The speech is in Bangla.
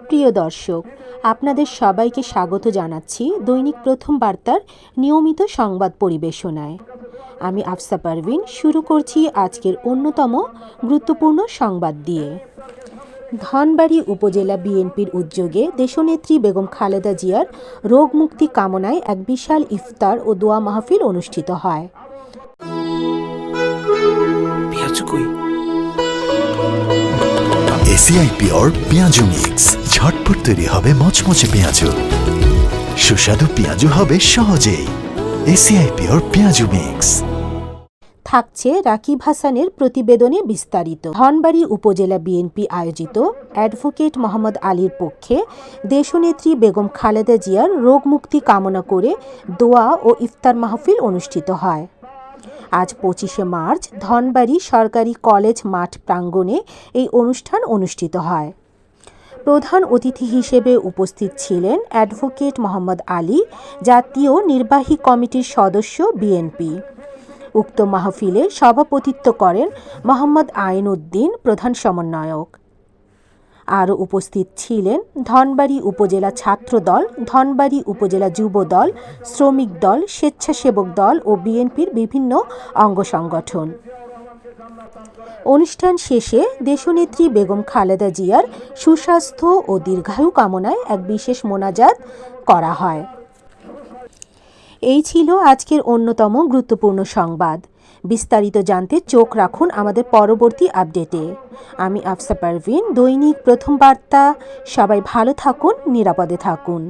প্রিয় দর্শক, আপনাদের সবাইকে স্বাগত জানাচ্ছি দৈনিক প্রথম বার্তার নিয়মিত সংবাদ পরিবেশনায়। আমি আফসা পারভিন শুরু করছি আজকের অন্যতম গুরুত্বপূর্ণ সংবাদ দিয়ে। ধনবাড়ী উপজেলা বিএনপির উদ্যোগে দেশনেত্রী বেগম খালেদা জিয়ার রোগ মুক্তি কামনায় এক বিশাল ইফতার ও দোয়া মাহফিল অনুষ্ঠিত হয়। এসিআই পিওর পেঁয়াজু মিক্স, ঝটপট তৈরি হবে মচমচে পেঁয়াজু, সুস্বাদু পেঁয়াজু হবে সহজেই। এসিআই পিওর পেঁয়াজু মিক্স। থাকছে রাকিব হাসানের প্রতিবেদনে বিস্তারিত। ধনবাড়ী উপজেলা বিএনপি আয়োজিত অ্যাডভোকেট মোহাম্মদ আলীর পক্ষে দেশনেত্রী বেগম খালেদা জিয়ার রোগ মুক্তি কামনা করে দোয়া ও ইফতার মাহফিল অনুষ্ঠিত হয়। আজ 25শে মার্চ ধনবাড়ী সরকারি কলেজ মাঠ প্রাঙ্গণে এই অনুষ্ঠান অনুষ্ঠিত হয়। প্রধান অতিথি হিসেবে উপস্থিত ছিলেন অ্যাডভোকেট মোহাম্মদ আলী, জাতীয় নির্বাহী কমিটির সদস্য বিএনপি। উক্ত মাহফিলে সভাপতিত্ব করেন মোহাম্মদ আইন উদ্দিন, প্রধান সমন্বয়ক। আরও উপস্থিত ছিলেন ধনবাড়ী উপজেলা ছাত্র দল, ধনবাড়ী উপজেলা যুব দল, শ্রমিক দল, স্বেচ্ছাসেবক দল ও বিএনপির বিভিন্ন অঙ্গ সংগঠন। অনুষ্ঠান শেষে দেশনেত্রী বেগম খালেদা জিয়ার সুস্বাস্থ্য ও দীর্ঘায়ু কামনায় এক বিশেষ মোনাজাত করা হয়। এই ছিল আজকের অন্যতম গুরুত্বপূর্ণ সংবাদ। বিস্তারিত জানতে চোখ রাখুন আমাদের পরবর্তী আপডেটে। আমি আফসা পারভিন, দৈনিক প্রথম বার্তা। সবাই ভালো থাকুন, নিরাপদে থাকুন।